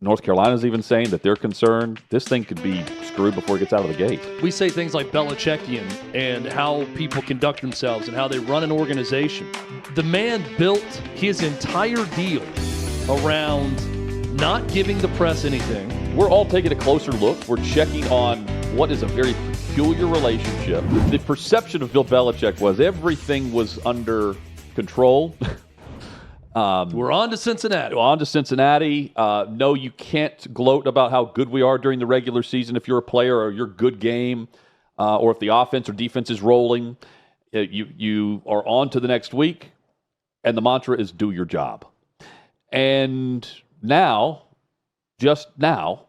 North Carolina's even saying that they're concerned this thing could be screwed before it gets out of the gate. We say things like Belichickian and how people conduct themselves and how they run an organization. The man built his entire deal around not giving the press anything. We're all taking a closer look. We're checking on what is a very peculiar relationship. The perception of Bill Belichick was everything was under control. We're on to Cincinnati. No, you can't gloat about how good we are during the regular season if you're a player or your good game, or if the offense or defense is rolling. You are on to the next week, and the mantra is do your job. And now, just now,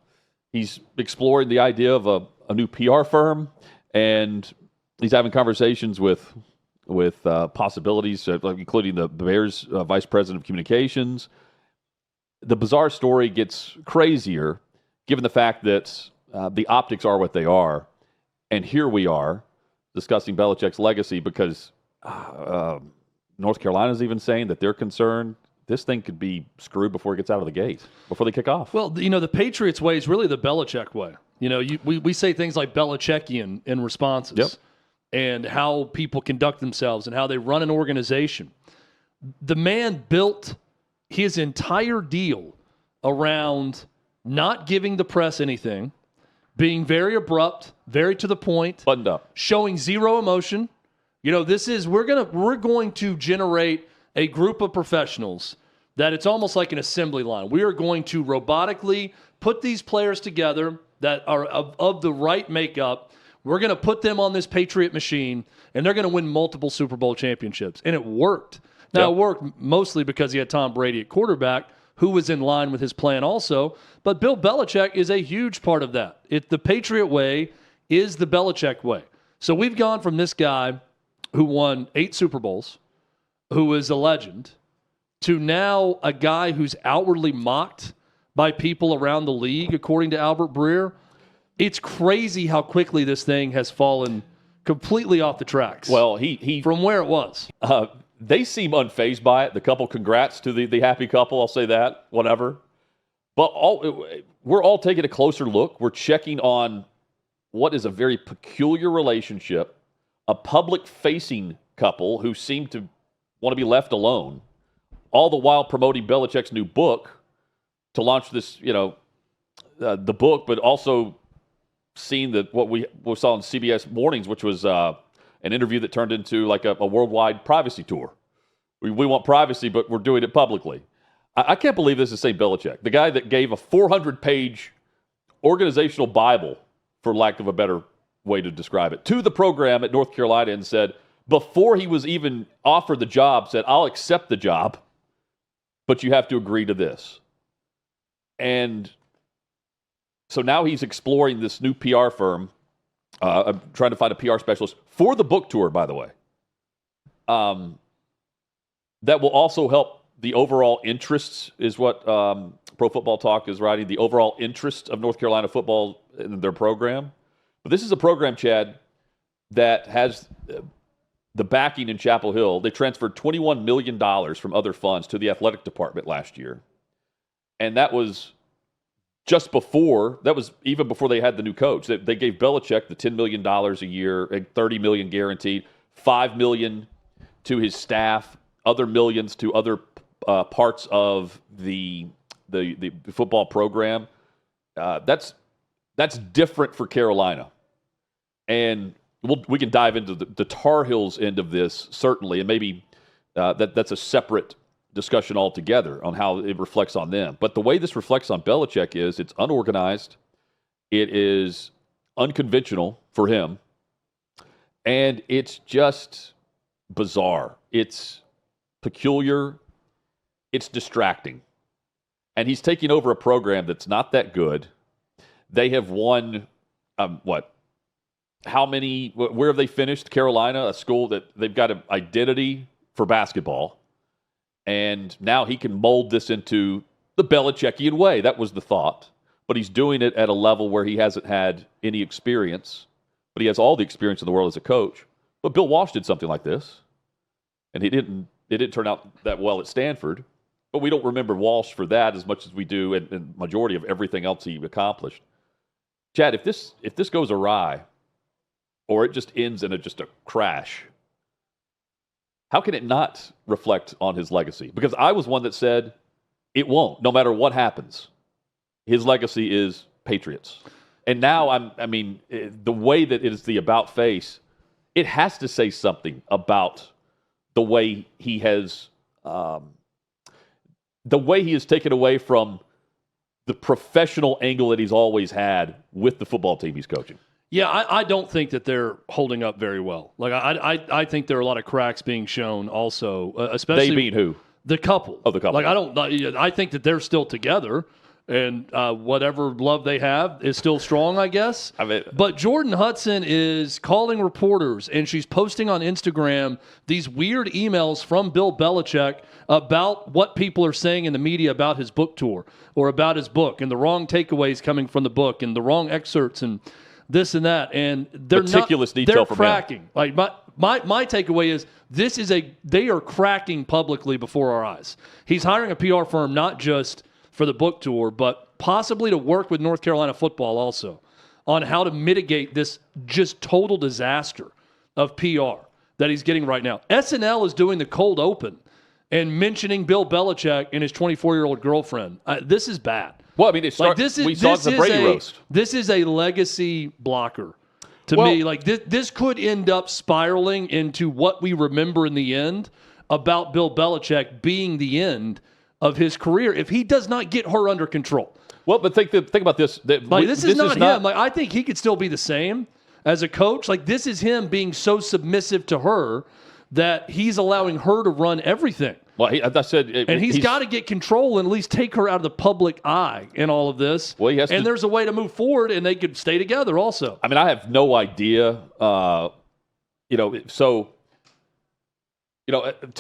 he's exploring the idea of a new PR firm, and he's having conversations with possibilities, including the Bears vice president of communications. The bizarre story gets crazier given the fact that the optics are what they are. And here we are discussing Belichick's legacy because North Carolina's even saying that they're concerned this thing could be screwed before it gets out of the gate, before they kick off. Well, the Patriots way is really the Belichick way. We say things like Belichickian in responses. Yep. And how people conduct themselves and how they run an organization. The man built his entire deal around not giving the press anything, being very abrupt, very to the point, buttoned up, showing zero emotion. We're going to generate a group of professionals that it's almost like an assembly line. We are going to robotically put these players together that are of the right makeup. We're going to put them on this Patriot machine, and they're going to win multiple Super Bowl championships. And it worked. Now, It worked mostly because he had Tom Brady at quarterback, who was in line with his plan also. But Bill Belichick is a huge part of that. The Patriot way is the Belichick way. So we've gone from this guy who won 8 Super Bowls, who is a legend, to now a guy who's outwardly mocked by people around the league, according to Albert Breer. It's crazy how quickly this thing has fallen completely off the tracks. Well, he from where it was. They seem unfazed by it. The couple, congrats to the happy couple. I'll say that, whatever. But we're all taking a closer look. We're checking on what is a very peculiar relationship, a public-facing couple who seem to want to be left alone, all the while promoting Belichick's new book to launch this, the book, but also seeing what we saw on CBS Mornings, which was an interview that turned into like a worldwide privacy tour. We want privacy, but we're doing it publicly. I can't believe this is St. Belichick, the guy that gave a 400-page organizational Bible, for lack of a better way to describe it, to the program at North Carolina and said, before he was even offered the job, said, I'll accept the job, but you have to agree to this. And so now he's exploring this new PR firm. I'm trying to find a PR specialist for the book tour, by the way. That will also help the overall interests, is what Pro Football Talk is writing, the overall interest of North Carolina football in their program. But this is a program, Chad, that has the backing in Chapel Hill. They transferred $21 million from other funds to the athletic department last year. And that was even before they had the new coach. They gave Belichick the $10 million a year, and $30 million guaranteed, $5 million to his staff, other millions to other parts of the football program. That's different for Carolina. And we can dive into the Tar Heels end of this, certainly, and maybe that's a separate discussion altogether on how it reflects on them. But the way this reflects on Belichick is it's unorganized, it is unconventional for him, and it's just bizarre. It's peculiar. It's distracting. And he's taking over a program that's not that good. They have won, where have they finished? Carolina, a school that they've got an identity for basketball. And now he can mold this into the Belichickian way. That was the thought. But he's doing it at a level where he hasn't had any experience. But he has all the experience in the world as a coach. But Bill Walsh did something like this. And it didn't turn out that well at Stanford. But we don't remember Walsh for that as much as we do in majority of everything else he accomplished. Chad, if this goes awry, or it just ends in just a crash, how can it not reflect on his legacy? Because I was one that said it won't, no matter what happens. His legacy is Patriots. And now, the way that it is the about face, it has to say something about the way he has taken away from the professional angle that he's always had with the football team he's coaching. Yeah, I don't think that they're holding up very well. Like I think there are a lot of cracks being shown also, especially they being who? The couple. Oh, the couple. Like I think that they're still together, and whatever love they have is still strong, I guess. But Jordon Hudson is calling reporters, and she's posting on Instagram these weird emails from Bill Belichick about what people are saying in the media about his book tour or about his book, and the wrong takeaways coming from the book, and the wrong excerpts, and this and that, and they're meticulous detail they're from cracking. him. Like my takeaway is they are cracking publicly before our eyes. He's hiring a PR firm not just for the book tour, but possibly to work with North Carolina football also on how to mitigate this just total disaster of PR that he's getting right now. SNL is doing the cold open and mentioning Bill Belichick and his 24-year-old girlfriend. This is bad. Well, we saw it in the Brady roast. This is a legacy blocker to me. Like this could end up spiraling into what we remember in the end about Bill Belichick being the end of his career if he does not get her under control. Well, but think about this. This is not him. Like I think he could still be the same as a coach. Like this is him being so submissive to her that he's allowing her to run everything. Well, he's got to get control and at least take her out of the public eye in all of this. Well, there's a way to move forward, and they could stay together also. I have no idea. To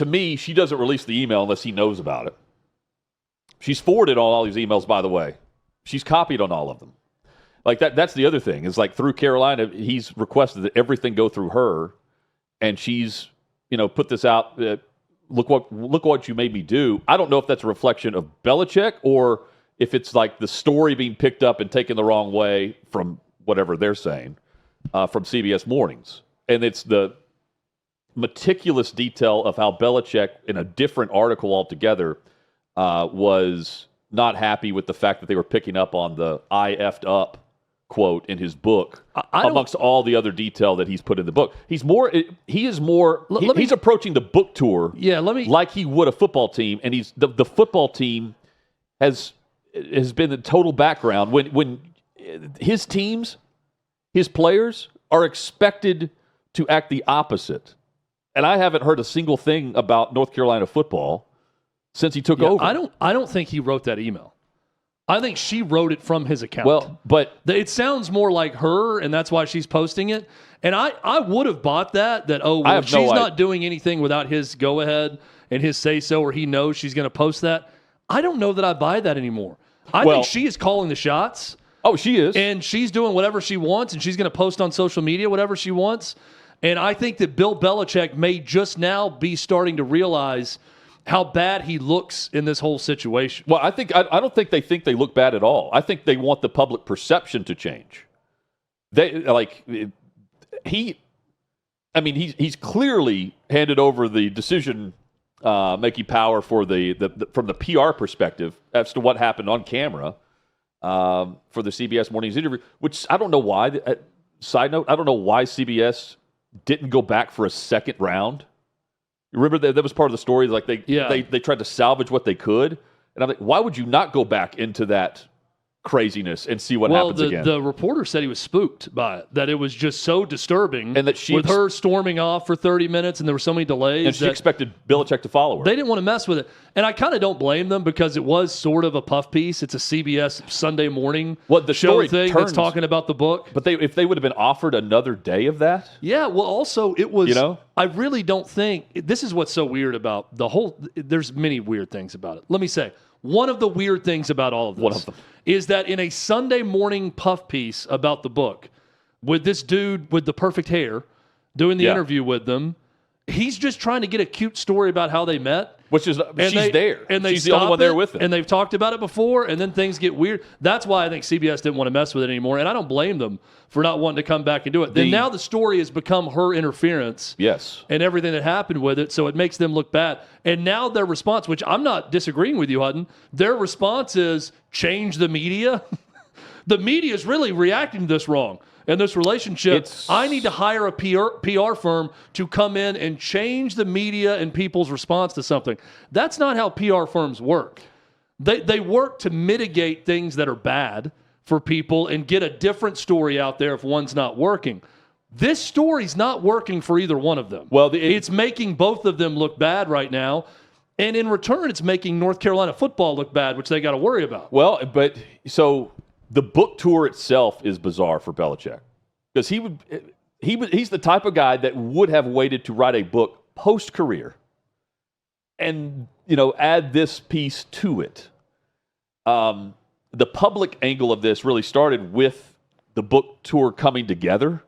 me, she doesn't release the email unless he knows about it. She's forwarded on all these emails, by the way. She's copied on all of them. Like that's the other thing. Is like through Carolina, he's requested that everything go through her, and she's put this out. Look what you made me do. I don't know if that's a reflection of Belichick or if it's like the story being picked up and taken the wrong way from whatever they're saying from CBS Mornings. And it's the meticulous detail of how Belichick, in a different article altogether, was not happy with the fact that they were picking up on the "I effed up" quote in his book, amongst all the other detail that he's put in the book. He's approaching the book tour like he would a football team, and the football team has been the total background when his teams, his players are expected to act the opposite. And I haven't heard a single thing about North Carolina football since he took over. I don't think he wrote that email. I think she wrote it from his account. Well, but it sounds more like her, and that's why she's posting it. And I would have bought that she's not doing anything without his go-ahead and his say-so, or he knows she's going to post that. I don't know that I buy that anymore. I think she is calling the shots. Oh, she is. And she's doing whatever she wants, and she's going to post on social media whatever she wants. And I think that Bill Belichick may just now be starting to realize how bad he looks in this whole situation. Well, I don't think they think they look bad at all. I think they want the public perception to change. He's clearly handed over the decision making power for from the PR perspective as to what happened on camera for the CBS Mornings interview, which I don't know why. Side note, I don't know why CBS didn't go back for a second round. Remember that was part of the story. Like they tried to salvage what they could, and I'm like, why would you not go back into that craziness and see what happens again? The reporter said he was spooked by it, that it was just so disturbing, and that with her storming off for 30 minutes, and there were so many delays, and she expected Belichick to follow her. They didn't want to mess with it, and I kind of don't blame them because it was sort of a puff piece. It's a CBS Sunday morning show thing that's talking about the book. But if they would have been offered another day of that, yeah. Well, also it was. I really don't think this is what's so weird about the whole. There's many weird things about it. Let me say. One of the weird things about all of this is that in a Sunday morning puff piece about the book, with this dude with the perfect hair doing the interview with them, he's just trying to get a cute story about how they met. Which is she's there. And she's the only one there with him. And they've talked about it before, and then things get weird. That's why I think CBS didn't want to mess with it anymore, and I don't blame them for not wanting to come back and do it. Then now the story has become her interference. Yes. And everything that happened with it, so it makes them look bad. And now their response, which I'm not disagreeing with you, Hudson, their response is change the media. The media is really reacting to this wrong. And this relationship, I need to hire a PR firm to come in and change the media and people's response to something. That's not how PR firms work. They work to mitigate things that are bad for people and get a different story out there if one's not working. This story's not working for either one of them. Well, it's making both of them look bad right now. And in return, it's making North Carolina football look bad, which they got to worry about. Well, but so the book tour itself is bizarre for Belichick because he's the type of guy that would have waited to write a book post-career and, add this piece to it. The public angle of this really started with the book tour coming together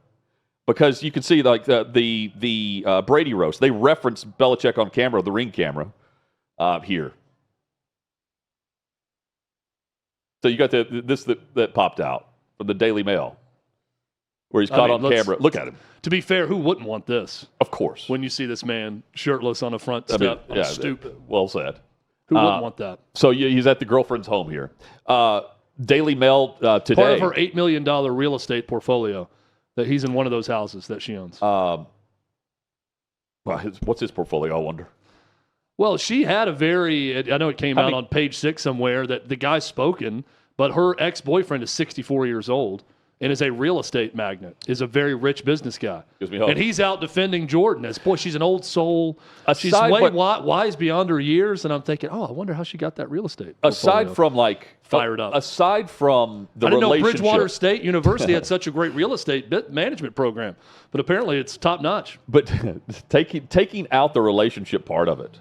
because you can see like the Brady roast. They referenced Belichick on camera, the ring camera here. So you got this that popped out from the Daily Mail, where he's caught on camera. Look at him. To be fair, who wouldn't want this? Of course. When you see this man shirtless on a front step, on a stoop. Well said. Who wouldn't want that? So he's at the girlfriend's home here. Daily Mail today. Part of her $8 million real estate portfolio, that he's in one of those houses that she owns. What's his portfolio, I wonder? Well, she had I know it came out on page 6 somewhere that the guy's spoken, but her ex-boyfriend is 64 years old and is a real estate magnate, is a very rich business guy. Gives me hope. And he's out defending Jordon. She's an old soul. She's way wise beyond her years, and I'm thinking, I wonder how she got that real estate portfolio. Aside from fired up. Aside from the relationship. I didn't know Bridgewater State University had such a great real estate management program, but apparently it's top-notch. But taking out the relationship part of it,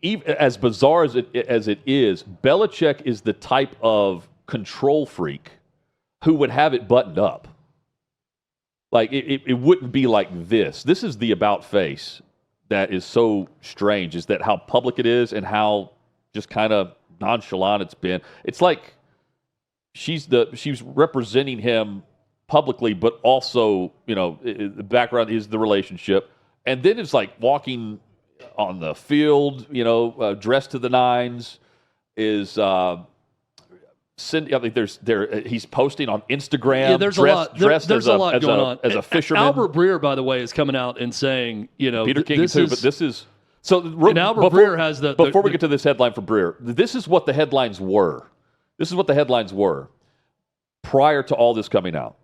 even as bizarre as it is, Belichick is the type of control freak who would have it buttoned up. Like it wouldn't be like this. This is the about face that is so strange. Is that how public it is and how just kind of nonchalant it's been. It's like she's representing him publicly, but also the background is the relationship, and then it's like walking on the field, dressed to the nines, is he's posting on Instagram. Yeah, there's a lot going on. As a fisherman. Albert Breer, by the way, is coming out and saying, Peter King too, but this is so. And Albert Breer has before we get to this headline for Breer, this is what the headlines were. This is what the headlines were prior to all this coming out.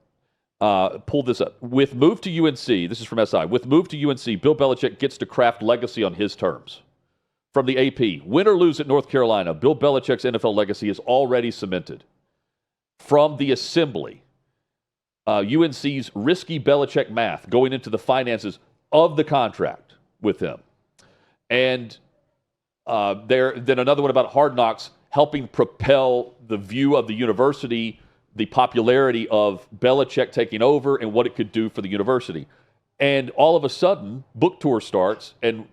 Pull this up. With move to UNC, this is from SI. With move to UNC, Bill Belichick gets to craft legacy on his terms. From the AP, win or lose at North Carolina, Bill Belichick's NFL legacy is already cemented. From the Assembly, UNC's risky Belichick math going into the finances of the contract with him. And then another one about Hard Knocks helping propel the view of the university, the popularity of Belichick taking over and what it could do for the university. And all of a sudden, book tour starts, and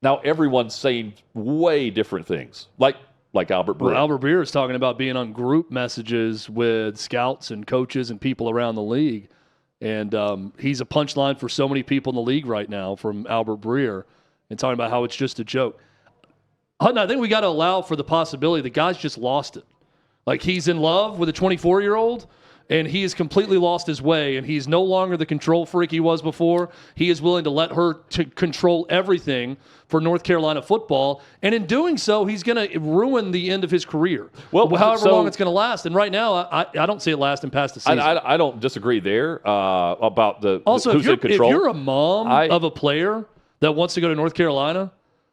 now everyone's saying way different things, like Albert Breer. Well, Albert Breer is talking about being on group messages with scouts and coaches and people around the league. And he's a punchline for so many people in the league right now from Albert Breer and talking about how it's just a joke. I think we got to allow for the possibility the guy's just lost it. Like he's in love with a 24-year-old, and he has completely lost his way, and he's no longer the control freak he was before. He is willing to let her to control everything for North Carolina football, and in doing so, he's going to ruin the end of his career. Well, however long it's going to last. And right now, I don't see it lasting past the season. I don't disagree there about also who's in control. If you're a mom of a player that wants to go to North Carolina,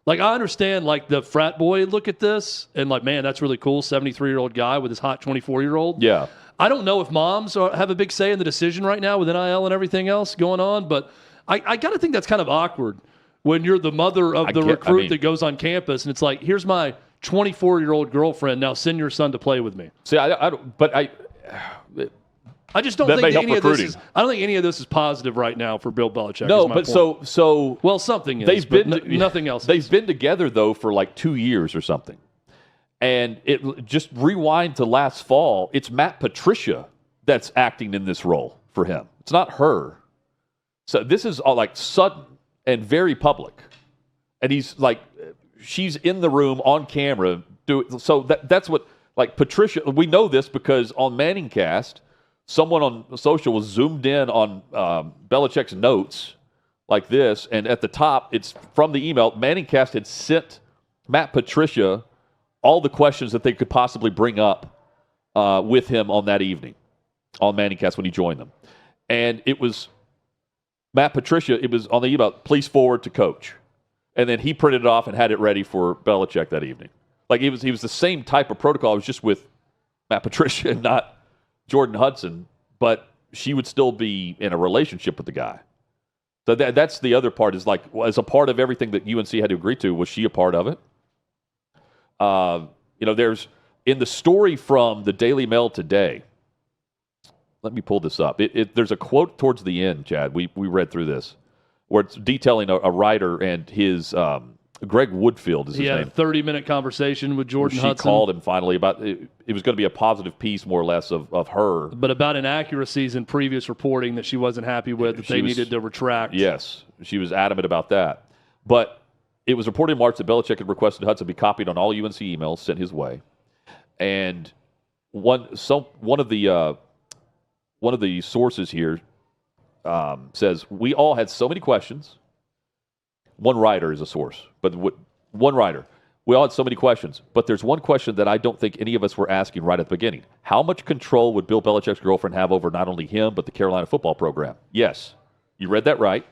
like I understand like the frat boy look at this and like, man, that's really cool, 73-year-old guy with his hot 24-year-old. Yeah. I don't know if moms have a big say in the decision right now with NIL and everything else going on, but I got to think that's kind of awkward when you're the mother of the recruit that goes on campus and it's like, here's my 24-year-old girlfriend, now send your son to play with me. See, I just don't That think may help any of this recruiting. I don't think any of this is positive right now for Bill Belichick. No, is my but point. so well, something is. they've but been nothing else. They've been together though for like 2 years or something. And it just rewind to last fall. It's Matt Patricia that's acting in this role for him. It's not her. So this is all like sudden and very public. And he's like, she's in the room on camera. So that's what, like Patricia, we know this because on Manningcast, someone on social was zoomed in on Belichick's notes like this. And at the top, it's from the email. Manningcast had sent Matt Patricia all the questions that they could possibly bring up with him on that evening on Manningcast when he joined them. And it was Matt Patricia, it was on the email, please forward to coach. And then he printed it off and had it ready for Belichick that evening. Like he was the same type of protocol. It was just with Matt Patricia and not Jordon Hudson, but she would still be in a relationship with the guy. So that's the other part is like, as a part of everything that UNC had to agree to, was she a part of it? There's in the story from the Daily Mail today. Let me pull this up. There's a quote towards the end, Chad. We read through this, where it's detailing a writer and his Greg Woodfield is his name. He had a 30-minute conversation with Jordon Hudson. She called him finally about it was going to be a positive piece, more or less, of her. But about inaccuracies in previous reporting that she wasn't happy with, that they needed to retract. Yes, she was adamant about that. But it was reported in March that Belichick had requested Hudson be copied on all UNC emails sent his way. And one of the sources here says, we all had so many questions. One writer is a source, but one writer. We all had so many questions, but there's one question that I don't think any of us were asking right at the beginning. How much control would Bill Belichick's girlfriend have over not only him, but the Carolina football program? Yes, you read that right.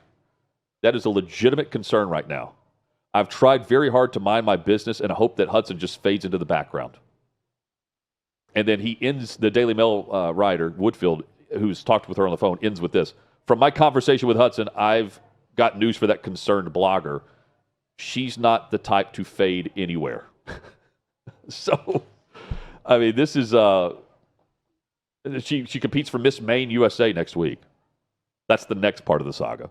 That is a legitimate concern right now. I've tried very hard to mind my business and I hope that Hudson just fades into the background. And then he ends, the Daily Mail writer, Woodfield, who's talked with her on the phone, ends with this. From my conversation with Hudson, I've got news for that concerned blogger. She's not the type to fade anywhere. So, I mean, this is, she competes for Miss Maine USA next week. That's the next part of the saga.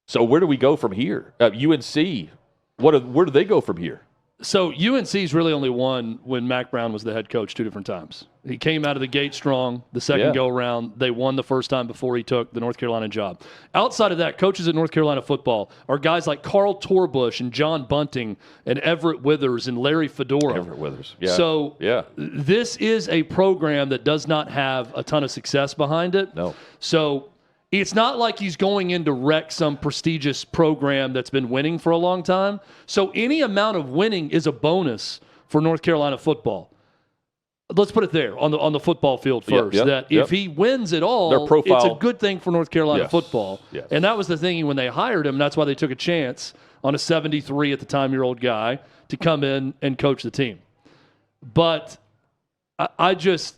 So where do we go from here? UNC, where do they go from here? So UNC's really only won when Mac Brown was the head coach 2 different times. He came out of the gate strong the second go-around. They won the first time before he took the North Carolina job. Outside of that, coaches at North Carolina football are guys like Carl Torbush and John Bunting and Everett Withers and Larry Fedora. Everett Withers, yeah. So this is a program that does not have a ton of success behind it. No. So it's not like he's going in to wreck some prestigious program that's been winning for a long time. So any amount of winning is a bonus for North Carolina football. Let's put it there on the football field first. If he wins it all, it's a good thing for North Carolina football. Yes. And that was the thing when they hired him. That's why they took a chance on a 73 at the time-year-old guy to come in and coach the team. But I just...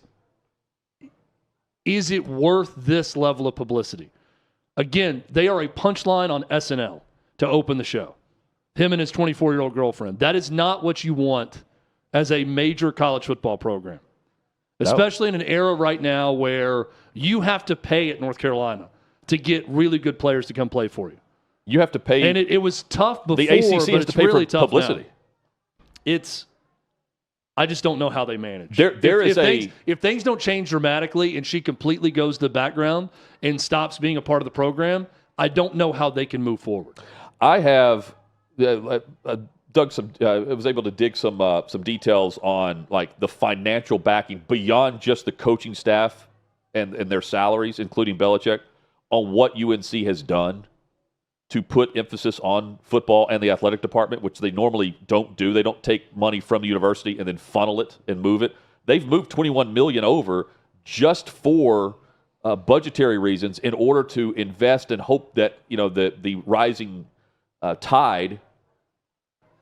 Is it worth this level of publicity? Again, they are a punchline on SNL to open the show. Him and his 24-year-old girlfriend. That is not what you want as a major college football program. Especially in an era right now where you have to pay at North Carolina to get really good players to come play for you. You have to pay. And it was tough before, the ACC but has it's to pay really for tough publicity. Now. I just don't know how they manage. If things don't change dramatically and she completely goes to the background and stops being a part of the program, I don't know how they can move forward. I have dug some. I was able to dig some details on like the financial backing beyond just the coaching staff and their salaries, including Belichick, on what UNC has done to put emphasis on football and the athletic department, which they normally don't do. They don't take money from the university and then funnel it and move it. They've moved $21 million over just for budgetary reasons in order to invest and hope that the rising tide,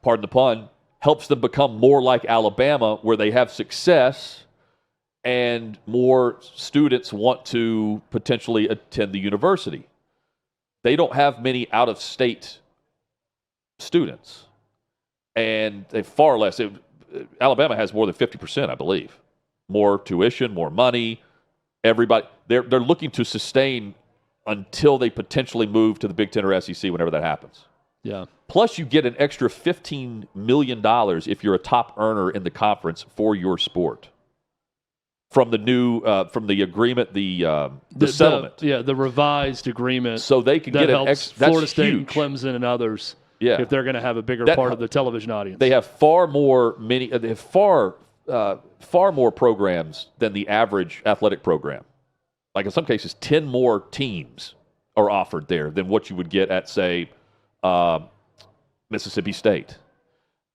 pardon the pun, helps them become more like Alabama, where they have success and more students want to potentially attend the university. They don't have many out-of-state students, and they far less. Alabama has more than 50%, I believe. More tuition, more money. Everybody, they're looking to sustain until they potentially move to the Big Ten or SEC whenever that happens. Yeah. Plus, you get an extra $15 million if you're a top earner in the conference for your sport. From the new, from the agreement, the settlement. The revised agreement. So they can get an helps that's Florida State huge. and Clemson and others. Yeah. If they're going to have a bigger part of the television audience. They have far more programs than the average athletic program. Like in some cases, 10 more teams are offered there than what you would get at, say, Mississippi State.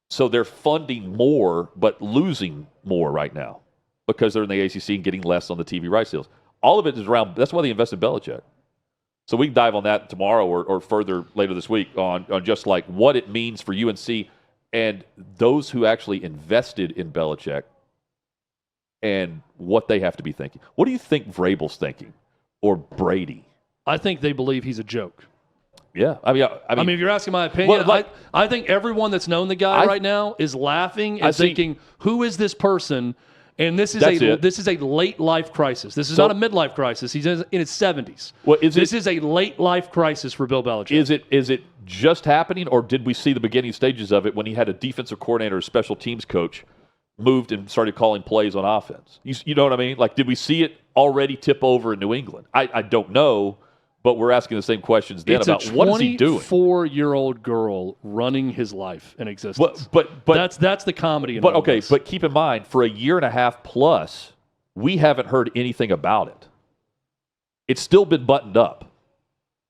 So they're funding more but losing more right now because they're in the ACC and getting less on the TV rights deals. All of it is around. That's why they invest in Belichick. So we can dive on that tomorrow or further later this week on just like what it means for UNC and those who actually invested in Belichick and what they have to be thinking. What do you think Vrabel's thinking or Brady? I think they believe he's a joke. Yeah. I mean, if you're asking my opinion, well, I think everyone that's known the guy right now is laughing and thinking, who is this person? And this is a late life crisis. This is not a midlife crisis. He's in his 70s. Well, this is a late life crisis for Bill Belichick. Is it just happening, or did we see the beginning stages of it when he had a defensive coordinator, a special teams coach, moved and started calling plays on offense? You know what I mean? Like, did we see it already tip over in New England? I don't know, but we're asking the same questions then about what is he doing? It's a 24-year-old girl running his life in existence. But that's the comedy in But all okay, this. but keep in mind, for a year and a half plus, we haven't heard anything about it. It's still been buttoned up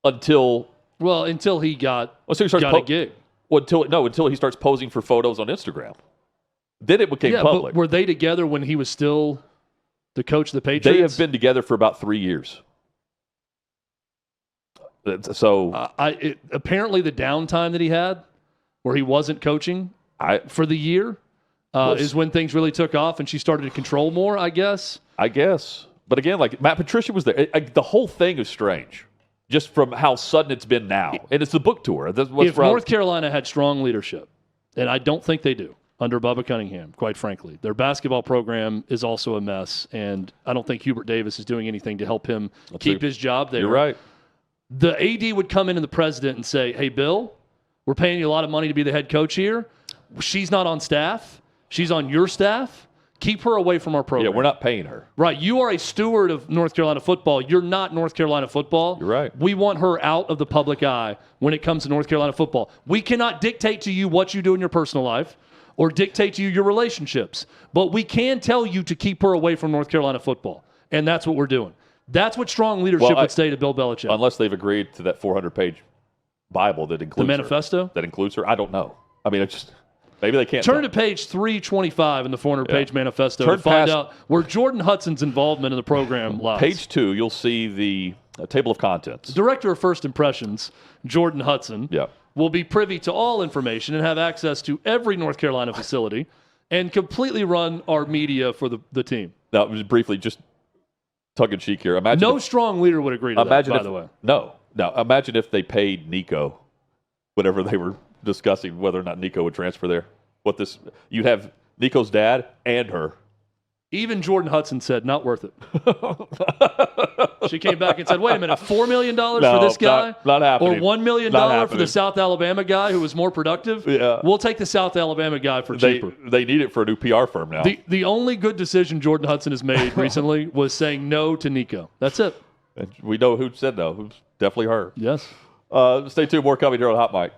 until he got a gig. Well, until he starts posing for photos on Instagram. Then it became public. But were they together when he was still the coach of the Patriots? They have been together for about 3 years. So apparently the downtime that he had, where he wasn't coaching for the year, is when things really took off and she started to control more. I guess. But again, like Matt Patricia was there. The whole thing is strange, just from how sudden it's been now, and it's the book tour. If North Carolina had strong leadership, and I don't think they do under Bubba Cunningham, quite frankly, their basketball program is also a mess, and I don't think Hubert Davis is doing anything to help him keep his job there. You're right. The AD would come in to the president and say, hey, Bill, we're paying you a lot of money to be the head coach here. She's not on staff. She's on your staff. Keep her away from our program. Yeah, we're not paying her. Right. You are a steward of North Carolina football. You're not North Carolina football. You're right. We want her out of the public eye when it comes to North Carolina football. We cannot dictate to you what you do in your personal life or dictate to you your relationships. But we can tell you to keep her away from North Carolina football. And that's what we're doing. That's what strong leadership would say to Bill Belichick. Unless they've agreed to that 400-page Bible that includes the manifesto? That includes her. I don't know. I mean, it's just maybe they can't. Turn to page 325 in the 400-page manifesto to find out where Jordon Hudson's involvement in the program lies. Page 2, you'll see the table of contents. The director of First Impressions, Jordon Hudson, will be privy to all information and have access to every North Carolina facility and completely run our media for the team. Now, briefly, just tongue-in-cheek here. No strong leader would agree to that, by the way. No. Now, imagine if they paid Nico, whatever they were discussing, whether or not Nico would transfer there. You'd have Nico's dad and her. Even Jordon Hudson said, not worth it. She came back and said, wait a minute, $4 million for this guy? Not happening. Or $1 million for the South Alabama guy who was more productive? Yeah. We'll take the South Alabama guy for cheaper. They need it for a new PR firm now. The only good decision Jordon Hudson has made recently was saying no to Nico. That's it. And we know who said no. Who's definitely her. Yes. Stay tuned. More coming here on Hot Mic.